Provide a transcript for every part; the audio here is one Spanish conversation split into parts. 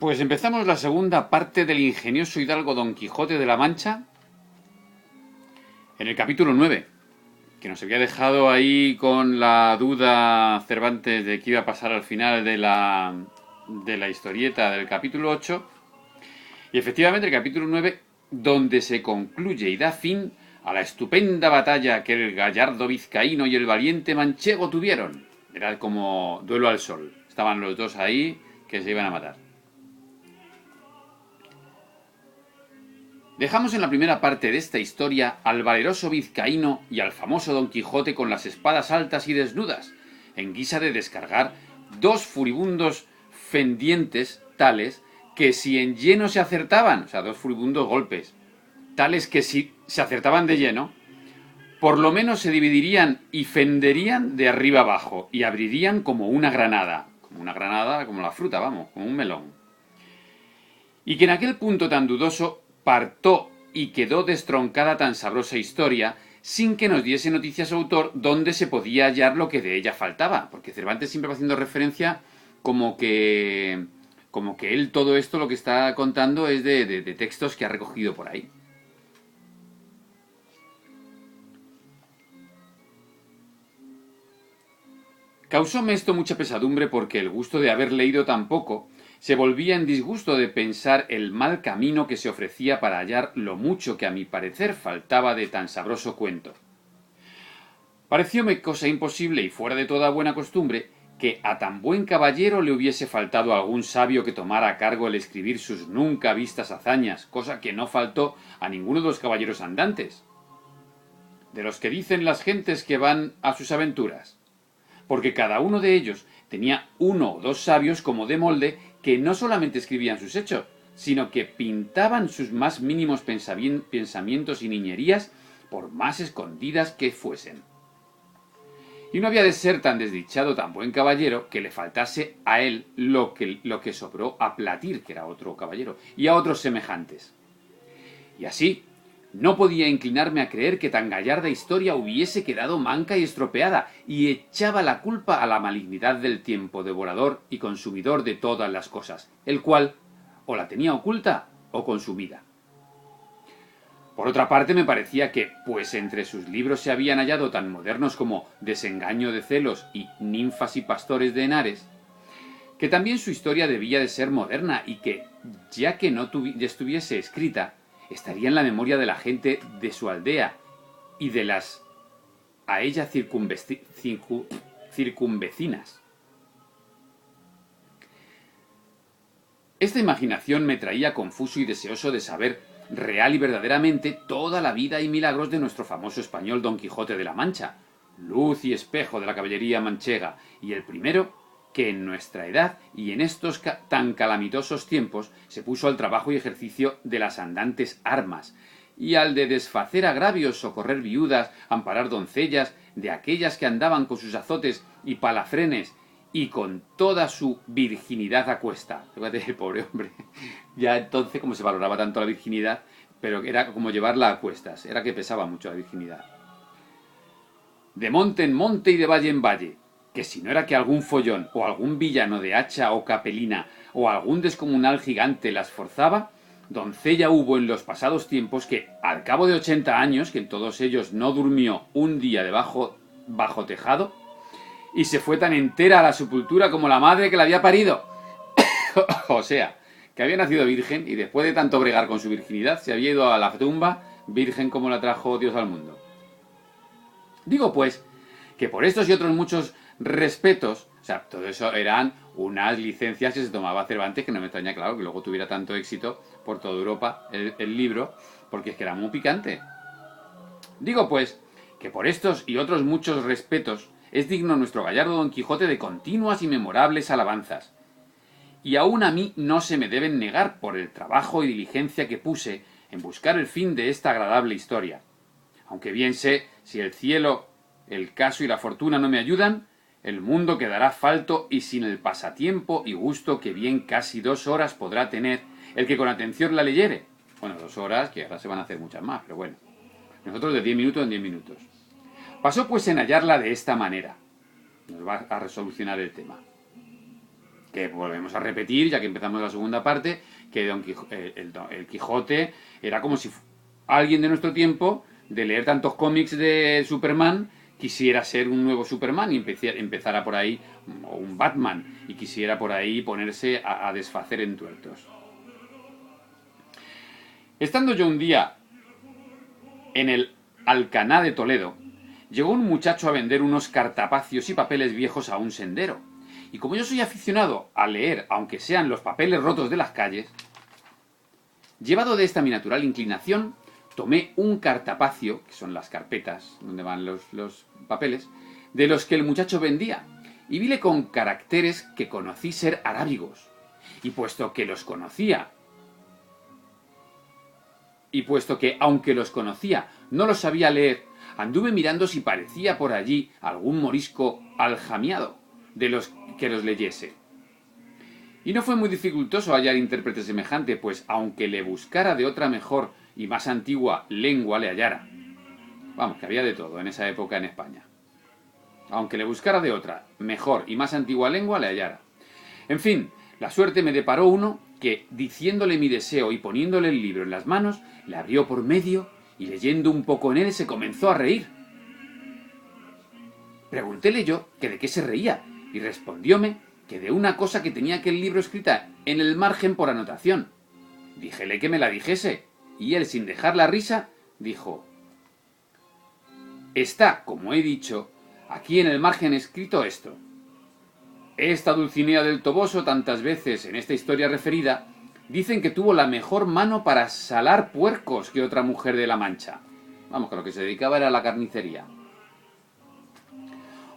Pues empezamos la segunda parte del ingenioso hidalgo Don Quijote de la Mancha en el capítulo 9, que nos había dejado ahí con la duda Cervantes de qué iba a pasar al final de la historieta del capítulo 8. Y efectivamente el capítulo 9, donde se concluye y da fin a la estupenda batalla que el gallardo vizcaíno y el valiente manchego tuvieron. Era como duelo al sol. Estaban los dos ahí que se iban a matar. Dejamos en la primera parte de esta historia al valeroso vizcaíno y al famoso Don Quijote con las espadas altas y desnudas, en guisa de descargar dos furibundos fendientes tales que si en lleno se acertaban, o sea, dos furibundos golpes, tales que si se acertaban de lleno, por lo menos se dividirían y fenderían de arriba abajo y abrirían como una granada, como la fruta, vamos, como un melón. Y que en aquel punto tan dudoso partó y quedó destroncada tan sabrosa historia, sin que nos diese noticia su autor dónde se podía hallar lo que de ella faltaba, porque Cervantes siempre va haciendo referencia como que él todo esto lo que está contando es de textos que ha recogido por ahí. Causóme esto mucha pesadumbre porque el gusto de haber leído tan poco se volvía en disgusto de pensar el mal camino que se ofrecía para hallar lo mucho que a mi parecer faltaba de tan sabroso cuento. Parecióme cosa imposible y fuera de toda buena costumbre que a tan buen caballero le hubiese faltado algún sabio que tomara a cargo el escribir sus nunca vistas hazañas, cosa que no faltó a ninguno de los caballeros andantes, de los que dicen las gentes que van a sus aventuras, porque cada uno de ellos tenía uno o dos sabios como de molde que no solamente escribían sus hechos, sino que pintaban sus más mínimos pensamientos y niñerías por más escondidas que fuesen. Y no había de ser tan desdichado, tan buen caballero, que le faltase a él lo que sobró a Platir, que era otro caballero, y a otros semejantes. Y así, no podía inclinarme a creer que tan gallarda historia hubiese quedado manca y estropeada, y echaba la culpa a la malignidad del tiempo, devorador y consumidor de todas las cosas, el cual o la tenía oculta o consumida. Por otra parte me parecía que, pues entre sus libros se habían hallado tan modernos como Desengaño de celos y Ninfas y pastores de Henares, que también su historia debía de ser moderna y que, ya que no estuviese escrita, estaría en la memoria de la gente de su aldea y de las a ella circunvecinas. Esta imaginación me traía confuso y deseoso de saber real y verdaderamente toda la vida y milagros de nuestro famoso español Don Quijote de la Mancha, luz y espejo de la caballería manchega, y el primero que en nuestra edad y en estos tan calamitosos tiempos se puso al trabajo y ejercicio de las andantes armas, y al de desfacer agravios, socorrer viudas, amparar doncellas, de aquellas que andaban con sus azotes y palafrenes, y con toda su virginidad a cuesta. Fíjate, el pobre hombre, ya entonces como se valoraba tanto la virginidad, pero era como llevarla a cuestas, era que pesaba mucho la virginidad. De monte en monte y de valle en valle, que si no era que algún follón o algún villano de hacha o capelina o algún descomunal gigante las forzaba, doncella hubo en los pasados tiempos que, al cabo de 80 años, que en todos ellos no durmió un día bajo tejado, y se fue tan entera a la sepultura como la madre que la había parido. O sea, que había nacido virgen y después de tanto bregar con su virginidad se había ido a la tumba virgen como la trajo Dios al mundo. Digo pues que por estos y otros muchos respetos, o sea, todo eso eran unas licencias que se tomaba Cervantes, que no me extraña, claro, que luego tuviera tanto éxito por toda Europa el libro, porque es que era muy picante. Digo pues que por estos y otros muchos respetos es digno nuestro gallardo Don Quijote de continuas y memorables alabanzas. Y aún a mí no se me deben negar por el trabajo y diligencia que puse en buscar el fin de esta agradable historia. Aunque bien sé, si el cielo, el caso y la fortuna no me ayudan, el mundo quedará falto y sin el pasatiempo y gusto que bien casi 2 horas podrá tener el que con atención la leyere. Bueno, 2 horas, que ahora se van a hacer muchas más, pero bueno. Nosotros de 10 minutos en 10 minutos. Pasó pues en hallarla de esta manera. Nos va a resolucionar el tema. que volvemos a repetir, ya que empezamos la segunda parte, que el Quijote era como si alguien de nuestro tiempo, de leer tantos cómics de Superman, quisiera ser un nuevo Superman y empezara por ahí, o un Batman, y quisiera por ahí ponerse a desfacer en tuertos. Estando yo un día en el Alcaná de Toledo, llegó un muchacho a vender unos cartapacios y papeles viejos a un sendero. Y como yo soy aficionado a leer, aunque sean los papeles rotos de las calles, llevado de esta mi natural inclinación, tomé un cartapacio, que son las carpetas donde van los papeles, de los que el muchacho vendía, y vile con caracteres que conocí ser arábigos. Y puesto que, aunque los conocía, no los sabía leer, anduve mirando si parecía por allí algún morisco aljamiado de los que los leyese. Y no fue muy dificultoso hallar intérprete semejante, pues aunque le buscara de otra mejor y más antigua lengua le hallara. Vamos, que había de todo en esa época en España. Aunque le buscara de otra mejor y más antigua lengua le hallara. En fin, la suerte me deparó uno que, diciéndole mi deseo y poniéndole el libro en las manos, le abrió por medio y leyendo un poco en él se comenzó a reír. Preguntéle yo que de qué se reía y respondióme que de una cosa que tenía aquel libro escrita en el margen por anotación. Díjele que me la dijese y él, sin dejar la risa, dijo: está, como he dicho, aquí en el margen escrito esto. Esta Dulcinea del Toboso, tantas veces en esta historia referida, dicen que tuvo la mejor mano para salar puercos que otra mujer de la Mancha. Vamos, que lo que se dedicaba era a la carnicería.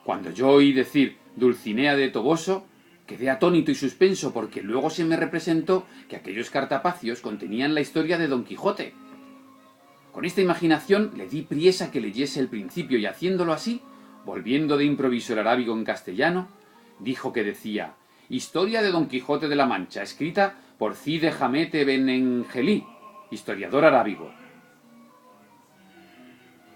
Cuando yo oí decir Dulcinea de Toboso, quedé atónito y suspenso, porque luego se me representó que aquellos cartapacios contenían la historia de Don Quijote. Con esta imaginación le di priesa que leyese el principio, y haciéndolo así, volviendo de improviso el arábigo en castellano, dijo que decía: Historia de Don Quijote de la Mancha, escrita por Cide Hamete Benengelí, historiador arábigo.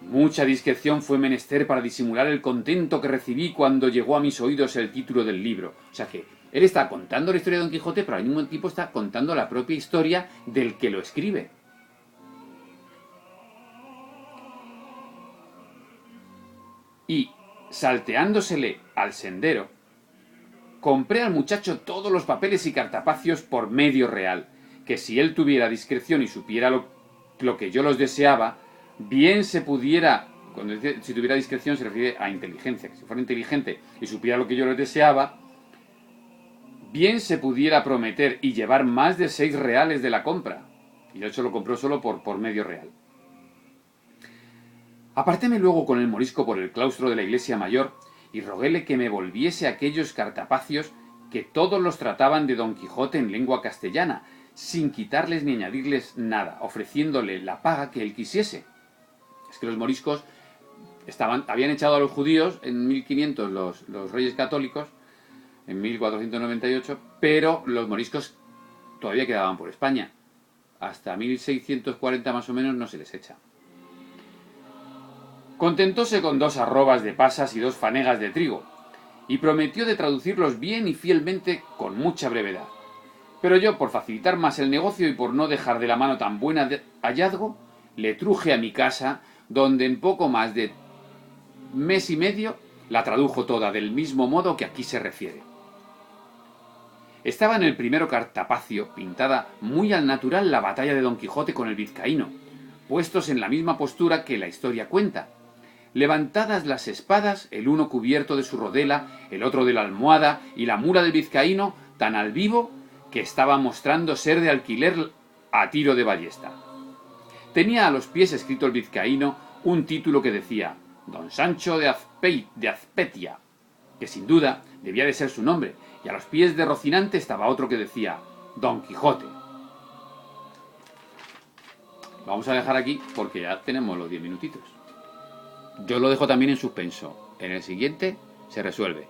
Mucha discreción fue menester para disimular el contento que recibí cuando llegó a mis oídos el título del libro. O sea que él está contando la historia de Don Quijote, pero al mismo tiempo está contando la propia historia del que lo escribe. Y, salteándosele al sendero, compré al muchacho todos los papeles y cartapacios por medio real, que si él tuviera discreción y supiera lo que yo los deseaba, bien se pudiera, si tuviera discreción se refiere a inteligencia, que si fuera inteligente y supiera lo que yo les deseaba, bien se pudiera prometer y llevar más de 6 reales de la compra. Y de hecho lo compró solo por medio real. Apartéme luego con el morisco por el claustro de la iglesia mayor y roguéle que me volviese aquellos cartapacios, que todos los trataban de Don Quijote en lengua castellana, sin quitarles ni añadirles nada, ofreciéndole la paga que él quisiese. Es que los moriscos habían echado a los judíos en 1500 los reyes católicos, en 1498, pero los moriscos todavía quedaban por España. Hasta 1640 más o menos no se les echa. Contentóse con 2 arrobas de pasas y 2 fanegas de trigo, y prometió de traducirlos bien y fielmente con mucha brevedad. Pero yo, por facilitar más el negocio y por no dejar de la mano tan buena hallazgo, le truje a mi casa, donde en poco más de mes y medio la tradujo toda del mismo modo que aquí se refiere. Estaba en el primero cartapacio pintada muy al natural la batalla de Don Quijote con el vizcaíno, puestos en la misma postura que la historia cuenta, levantadas las espadas, el uno cubierto de su rodela, el otro de la almohada, y la mula del vizcaíno tan al vivo que estaba mostrando ser de alquiler a tiro de ballesta. Tenía a los pies escrito el vizcaíno un título que decía Don Sancho de Azpetia, que sin duda debía de ser su nombre, y a los pies de Rocinante estaba otro que decía Don Quijote. Lo vamos a dejar aquí porque ya tenemos los 10 minutitos. Yo lo dejo también en suspenso. En el siguiente se resuelve.